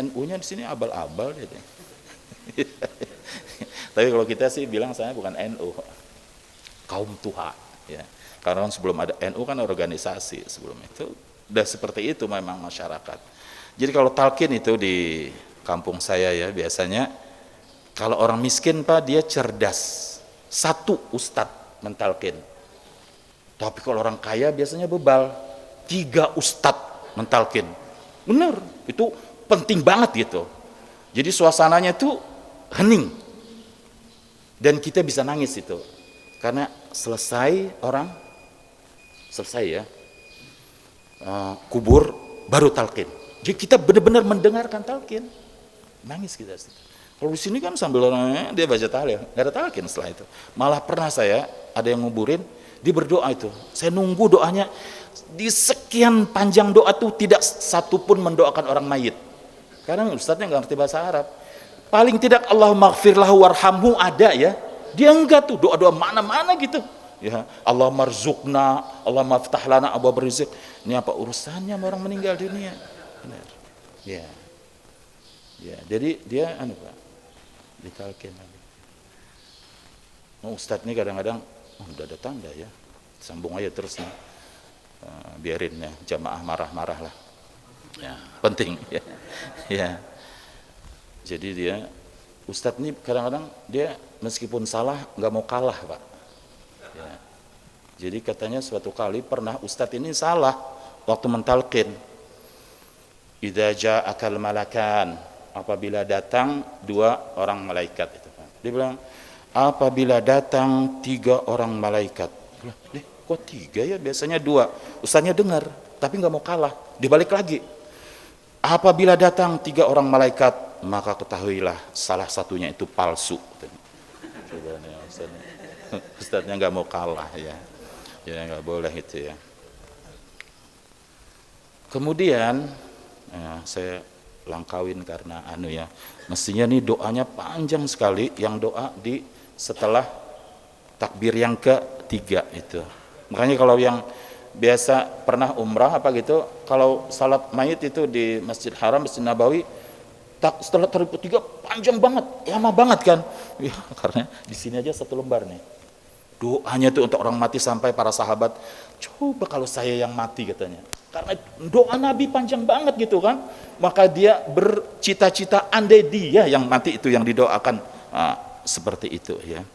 NU-nya di sini abal-abal gitu. Tapi kalau kita sih bilang saya bukan NU, kaum tuha ya. Karena sebelum ada NU kan organisasi, sebelum itu udah seperti itu memang masyarakat. Jadi kalau talqin itu di kampung saya ya biasanya kalau orang miskin Pak dia cerdas. 1 ustadz mentalkin. Tapi kalau orang kaya biasanya bebal. 3 ustadz mentalkin. Bener, itu penting banget gitu. Jadi suasananya tuh hening. Dan kita bisa nangis itu. Karena selesai ya, kubur baru talqin. Jadi kita benar-benar mendengarkan talqin. Nangis kita. Kalau di sini kan sambil dia baca tahlil, nggak ada talqin setelah itu. Malah pernah saya ada yang nguburin, dia berdoa itu. Saya nunggu doanya, di sekian panjang doa tuh tidak satu pun mendoakan orang mayit. Karena ustadznya nggak ngerti bahasa Arab. Paling tidak Allahumma gfirlahu warhamhu ada ya. Dia enggak tuh doa-doa mana-mana gitu. Ya, Allah marzuqna, Allah maftah lana abwaab rizq. Ini apa urusannya sama orang meninggal dunia? Benar. Ya. Ya, jadi dia Pak, ditalkin lagi. Ustadz ini kadang-kadang udah ada tanda ya. Sambung aja terus nih. Biarin ya jamaah marah-marah lah. Ya, penting ya. Ya. Jadi dia Ustadz ini kadang-kadang dia meskipun salah nggak mau kalah Pak. Ya. Jadi katanya suatu kali pernah Ustadz ini salah waktu mentalkin. Idza ja'akal malakan, apabila datang 2 orang malaikat itu Pak. Dia bilang apabila datang 3 orang malaikat. Kok 3 ya? Biasanya 2. Ustadznya dengar tapi nggak mau kalah. Dibalik lagi. Apabila datang 3 orang malaikat, maka ketahuilah salah satunya itu palsu. Ustadznya nggak mau kalah ya. Ya nggak boleh itu ya. Kemudian saya langkawin karena ya. Mestinya nih doanya panjang sekali, yang doa di setelah takbir yang ketiga itu. Makanya kalau yang biasa pernah umrah apa gitu, kalau salat mayit itu di Masjid Haram, Masjid Nabawi, setelah takbir ketiga panjang banget, lama banget kan? Ya, karena di sini aja 1 lembar nih. Doanya itu untuk orang mati sampai para sahabat, coba kalau saya yang mati katanya. Karena doa Nabi panjang banget gitu kan. Maka dia bercita-cita andai dia yang mati itu yang didoakan. Seperti itu ya.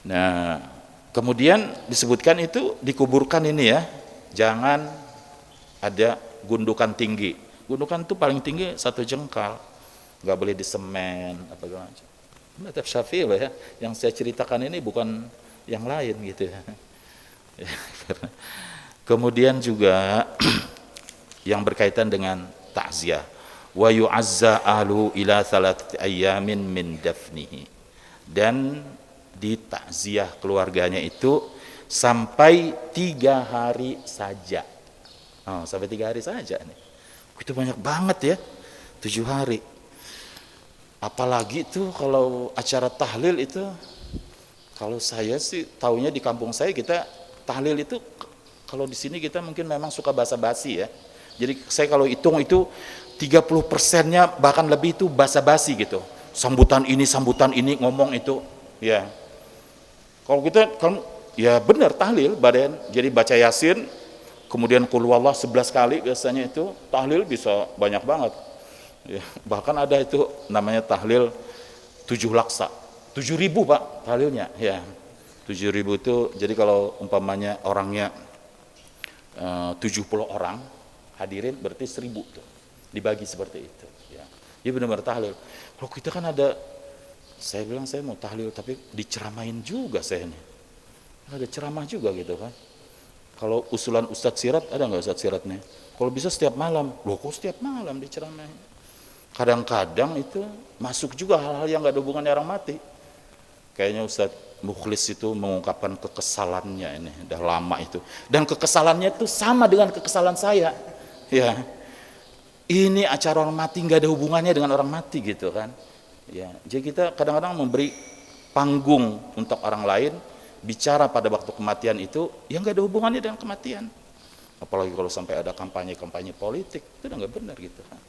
Nah, kemudian disebutkan itu dikuburkan ini ya. Jangan ada gundukan tinggi. Gundukan itu paling tinggi 1 jengkal. Nggak boleh disemen apa macam. Madhab Syafi'i loh ya. Yang saya ceritakan ini bukan yang lain gitu ya. Kemudian juga yang berkaitan dengan takziah. Wa yu'azza ahlu ila 3 ayyamin min dafnihi. Dan ditakziah keluarganya itu sampai 3 hari saja. Sampai 3 hari saja nih. Itu banyak banget ya. 7 hari. Apalagi tuh kalau acara tahlil itu, kalau saya sih taunya di kampung saya kita tahlil itu, kalau di sini kita mungkin memang suka basa-basi ya. Jadi saya kalau hitung itu 30%-nya bahkan lebih itu basa-basi gitu. Sambutan ini ngomong itu ya. Kalau kita kan ya benar tahlil badan, jadi baca Yasin, kemudian qul huwallah 11 kali biasanya itu tahlil bisa banyak banget. Ya, bahkan ada itu namanya tahlil 7 laksa. 7.000 Pak tahlilnya ya. 7.000 itu jadi kalau umpamanya orangnya 70 orang hadirin berarti 1.000 tuh. Dibagi seperti itu ya. Jadi benar-benar tahlil. Kalau kita kan ada, saya bilang saya mau tahlil tapi diceramain juga saya nih. Ada ceramah juga gitu kan. Kalau usulan Ustadz Sirat ada nggak Ustadz Sirat nih? Kalau bisa setiap malam. Loh kok setiap malam diceramain? Kadang-kadang itu masuk juga hal-hal yang nggak ada hubungannya orang mati. Kayaknya Ustadz Mukhlis itu mengungkapkan kekesalannya ini, udah lama itu. Dan kekesalannya itu sama dengan kekesalan saya. Ya. Ini acara orang mati nggak ada hubungannya dengan orang mati gitu kan. Ya. Jadi kita kadang-kadang memberi panggung untuk orang lain bicara pada waktu kematian itu yang nggak ada hubungannya dengan kematian. Apalagi kalau sampai ada kampanye politik, itu udah nggak benar gitu kan.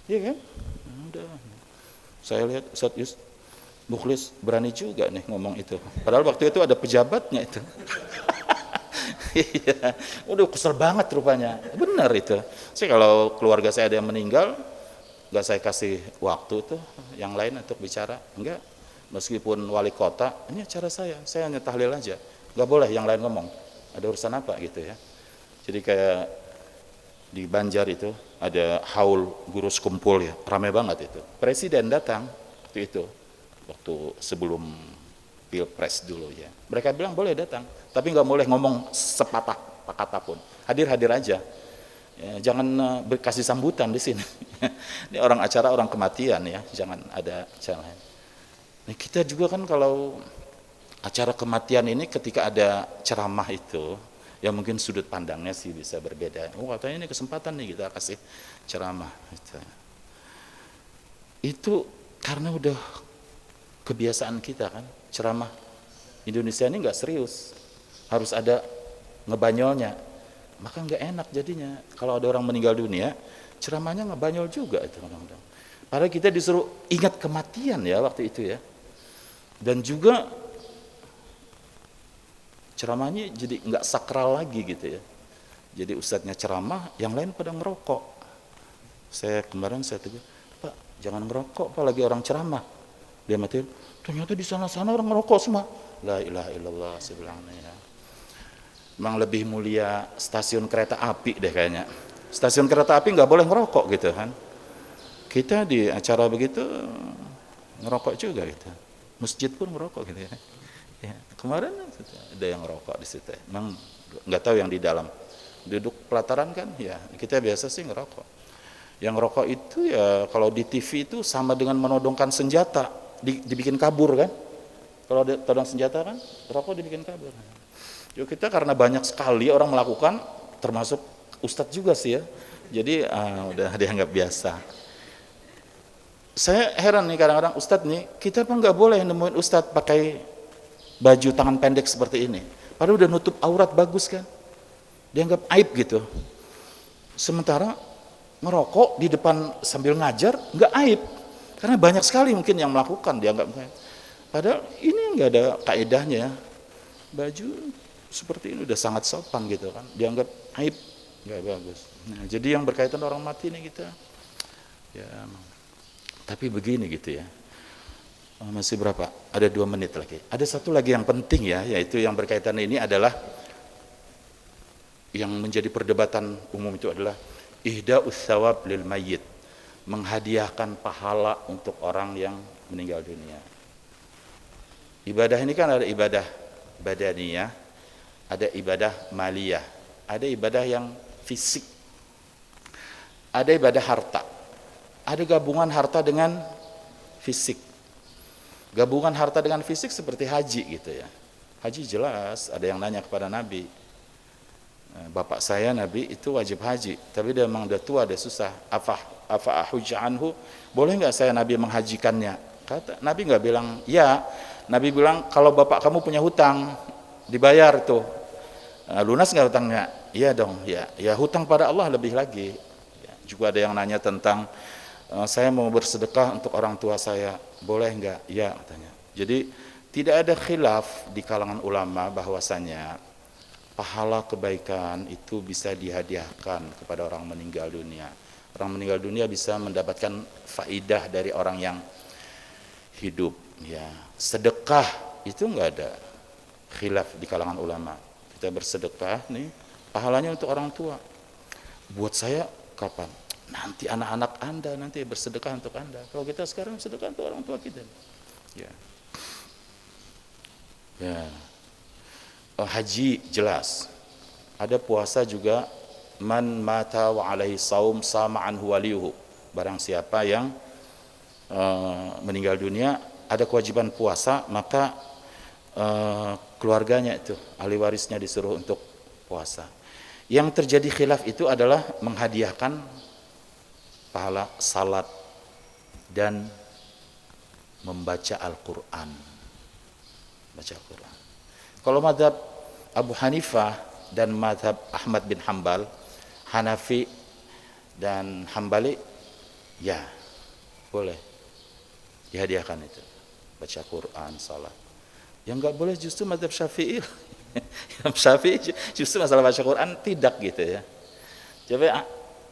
Iya kan? Udah. Saya lihat Ustadz Mukhlis berani juga nih ngomong itu. Padahal waktu itu ada pejabatnya itu. Iya, udah kesel banget rupanya. Benar itu. Saya kalau keluarga saya ada yang meninggal, nggak saya kasih waktu tuh yang lain untuk bicara. Enggak. Meskipun wali kota, ini acara saya hanya tahlil aja. Nggak boleh yang lain ngomong. Ada urusan apa gitu ya. Jadi kayak di Banjar itu ada haul guru sekumpul ya, ramai banget itu. Presiden datang waktu itu, waktu sebelum pilpres dulu ya. Mereka bilang boleh datang, tapi nggak boleh ngomong sepatah kata pun. Hadir-hadir aja. Ya, jangan berkasih sambutan di sini. Ini orang acara orang kematian ya, jangan ada acara. Nah, kita juga kan kalau acara kematian ini ketika ada ceramah itu, ya mungkin sudut pandangnya sih bisa berbeda. Oh katanya ini kesempatan nih kita kasih ceramah. Itu karena udah kebiasaan kita kan, ceramah Indonesia ini nggak serius, harus ada ngebanyolnya, maka nggak enak jadinya. Kalau ada orang meninggal dunia, ceramahnya ngebanyol juga itu kadang-kadang. Padahal kita disuruh ingat kematian ya waktu itu ya, dan juga ceramahnya jadi nggak sakral lagi gitu ya. Jadi ustadznya ceramah, yang lain pada ngerokok. Kemarin saya tegur, Pak jangan ngerokok, Pak lagi orang ceramah. Dia mati, ternyata di sana-sana orang ngerokok semua. La ilaha illallah, saya bilang ya. Memang lebih mulia stasiun kereta api deh kayaknya. Stasiun kereta api nggak boleh ngerokok gitu kan. Kita di acara begitu ngerokok juga gitu. Masjid pun ngerokok gitu ya. Ya, kemarin ada yang ngerokok di situ. Memang nggak tahu yang di dalam. Duduk pelataran kan, ya kita biasa sih ngerokok. Yang ngerokok itu ya kalau di TV itu sama dengan menodongkan senjata, dibikin kabur kan. Kalau ada todong senjata kan, rokok dibikin kabur. Yuk kita karena banyak sekali orang melakukan, termasuk ustadz juga sih ya. Jadi udah dianggap biasa. Saya heran nih kadang-kadang ustadz nih, kita pun nggak boleh nemuin ustadz pakai baju tangan pendek seperti ini. Padahal udah nutup aurat bagus kan. Dianggap aib gitu. Sementara ngerokok di depan sambil ngajar nggak aib. Karena banyak sekali mungkin yang melakukan dianggap aib. Padahal ini nggak ada kaedahnya. Baju seperti ini udah sangat sopan gitu kan. Dianggap aib, nggak bagus. Nah, jadi yang berkaitan orang mati nih kita. Ya, tapi begini gitu ya. Masih berapa? Ada 2 menit lagi. Ada satu lagi yang penting ya, yaitu yang berkaitan ini adalah yang menjadi perdebatan umum itu adalah ihda'us tsawab lil mayyit, menghadiahkan pahala untuk orang yang meninggal dunia. Ibadah ini kan ada ibadah badaniyah, ada ibadah maliyah, ada ibadah yang fisik, ada ibadah harta, ada gabungan harta dengan fisik. Gabungan harta dengan fisik seperti haji gitu ya. Haji jelas, ada yang nanya kepada Nabi, bapak saya Nabi itu wajib haji, tapi dia memang udah tua, dia susah. Afa ahujja anhu, boleh nggak saya Nabi menghajikannya? Kata Nabi nggak bilang ya. Nabi bilang kalau bapak kamu punya hutang, dibayar tuh, lunas nggak hutangnya? Iya dong, ya. Ya hutang pada Allah lebih lagi. Ya, juga ada yang nanya tentang saya mau bersedekah untuk orang tua saya, boleh enggak? Ya katanya. Jadi tidak ada khilaf di kalangan ulama bahwasanya pahala kebaikan itu bisa dihadiahkan kepada orang meninggal dunia. Orang meninggal dunia bisa mendapatkan faidah dari orang yang hidup. Ya, sedekah itu enggak ada khilaf di kalangan ulama. Kita bersedekah nih, pahalanya untuk orang tua. Buat saya kapan? Nanti anak-anak Anda nanti bersedekah untuk Anda. Kalau kita sekarang sedekah untuk orang tua kita. Ya. Ya. Haji jelas. Ada puasa juga, man mata wa alaihi saum sama anhu waliyuhu. Barang siapa yang meninggal dunia ada kewajiban puasa, maka keluarganya itu ahli warisnya disuruh untuk puasa. Yang terjadi khilaf itu adalah menghadiahkan pahala salat dan membaca Al-Quran. Baca Al-Quran. Kalau mazhab Abu Hanifah dan mazhab Ahmad bin Hambal, Hanafi dan Hambali, ya boleh dihadiahkan itu. Baca Quran, salat. Yang enggak boleh justru mazhab Syafi'i. Syafi'i justru masalah baca Quran tidak gitu ya. Coba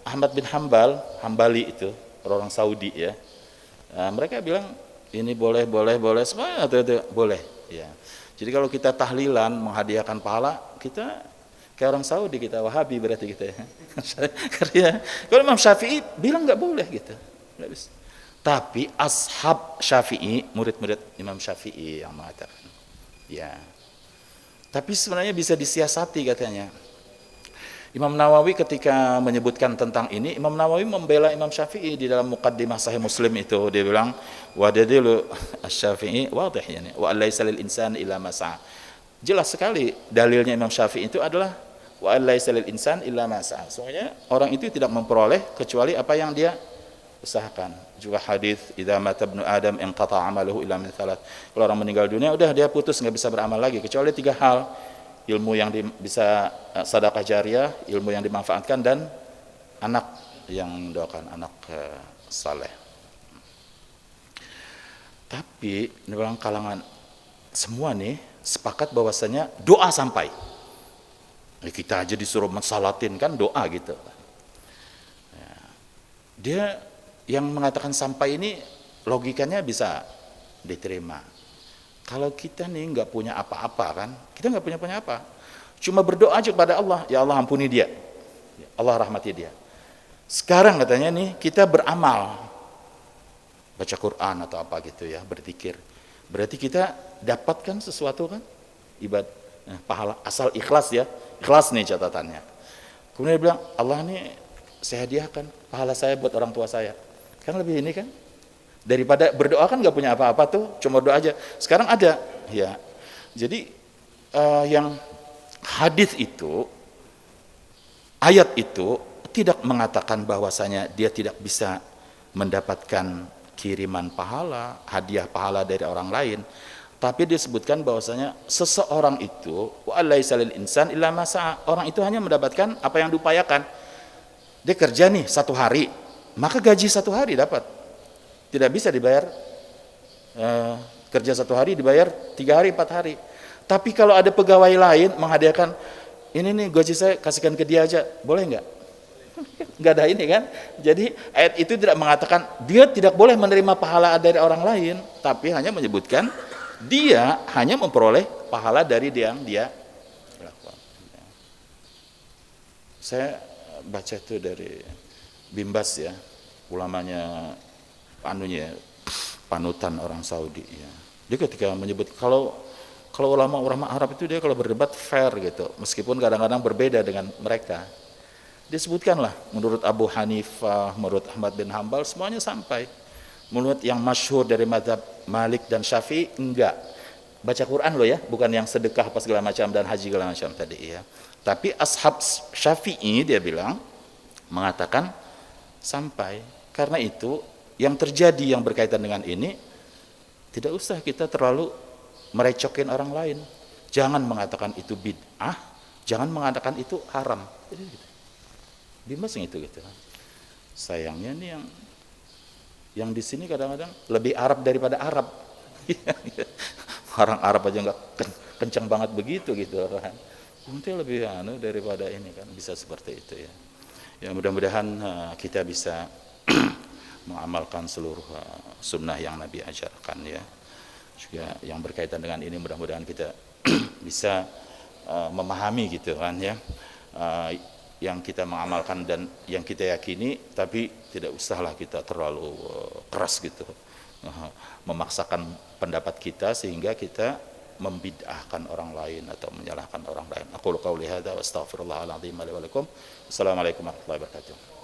Ahmad bin Hambal, Hambali itu orang Saudi ya. Nah, mereka bilang ini boleh, semua itu boleh. Ya. Jadi kalau kita tahlilan menghadiahkan pahala, kita Kayak orang Saudi kita, Wahabi berarti kita ya. Karena kalau Imam Syafi'i bilang nggak boleh gitu. Nggak bisa. Tapi ashab Syafi'i, murid-murid Imam Syafi'i yang mengatakan. Ya. Tapi sebenarnya bisa disiasati katanya. Imam Nawawi ketika menyebutkan tentang ini, Imam Nawawi membela Imam Syafi'i di dalam Muqaddimah Sahih Muslim itu. Dia bilang, wa dalilu asy-Syafi'i wadih yani, wa laysa lil insani illa ma sa'a. Jelas sekali dalilnya Imam Syafi'i itu adalah wa laysa lil insani illa ma sa'a. Soalnya orang itu tidak memperoleh kecuali apa yang dia usahakan. Juga hadis idza mata ibnu adam inqata amaluhu illa min thalath. Kalau orang meninggal dunia udah dia putus, nggak bisa beramal lagi kecuali 3 hal. Ilmu yang bisa sedekah jariyah, ilmu yang dimanfaatkan, dan anak yang mendoakan, anak saleh. Tapi dalam kalangan semua nih sepakat bahwasanya doa sampai. Kita aja disuruh mensalatin kan doa gitu. Dia yang mengatakan sampai ini logikanya bisa diterima. Kalau kita nih nggak punya apa-apa kan, kita nggak punya apa, cuma berdoa aja kepada Allah, ya Allah ampuni dia, ya Allah rahmati dia. Sekarang katanya nih kita beramal, baca Quran atau apa gitu ya, berzikir, berarti kita dapatkan sesuatu kan, ibadah, pahala asal ikhlas ya, ikhlas nih catatannya. Kemudian dia bilang, Allah nih saya hadiahkan pahala saya buat orang tua saya, kan lebih ini kan. Daripada berdoa kan nggak punya apa-apa tuh, cuma doa aja. Sekarang ada, ya. Jadi yang hadis itu, ayat itu tidak mengatakan bahwasanya dia tidak bisa mendapatkan kiriman pahala, hadiah pahala dari orang lain, tapi disebutkan bahwasanya seseorang itu wa laysa lil insan illa ma sa'a. Orang itu hanya mendapatkan apa yang diupayakan. Dia kerja nih 1 hari, maka gaji 1 hari dapat. Tidak bisa dibayar kerja 1 hari dibayar 3 hari 4 hari. Tapi kalau ada pegawai lain menghadiahkan, ini nih gaji saya kasihkan ke dia aja, boleh nggak? Nggak ada ini kan. Jadi ayat itu tidak mengatakan dia tidak boleh menerima pahala dari orang lain, tapi hanya menyebutkan dia hanya memperoleh pahala dari yang dia lakukan. Saya baca itu dari Bimbas ya, ulamanya panutan orang Saudi ya. Dia ketika menyebut kalau ulama-ulama Arab itu dia kalau berdebat fair gitu, meskipun kadang-kadang berbeda dengan mereka. Disebutkanlah menurut Abu Hanifah, menurut Ahmad bin Hambal semuanya sampai. Menurut yang masyhur dari mazhab Malik dan Syafi'i enggak. Baca Quran loh ya, bukan yang sedekah pas segala macam dan haji segala macam tadi ya. Tapi ashab Syafi'i dia bilang mengatakan sampai. Karena itu yang terjadi yang berkaitan dengan ini, tidak usah kita terlalu merecokin orang lain. Jangan mengatakan itu bid'ah, jangan mengatakan itu haram. Jadi gitu. Bimbas itu gitu. Sayangnya nih yang di sini kadang-kadang lebih Arab daripada Arab. Orang Arab aja nggak kencang banget begitu gitu kan. Mungkin lebih daripada ini kan, bisa seperti itu ya. Ya mudah-mudahan kita bisa mengamalkan seluruh sunnah yang Nabi ajarkan ya. Juga yang berkaitan dengan ini mudah-mudahan kita bisa memahami gitu kan ya, yang kita mengamalkan dan yang kita yakini, tapi tidak usahlah kita terlalu keras gitu memaksakan pendapat kita sehingga kita membid'ahkan orang lain atau menyalahkan orang lain. Aku qauli hadza wa astaghfirullahal azim li wa lakum. Assalamualaikum warahmatullahi wabarakatuh.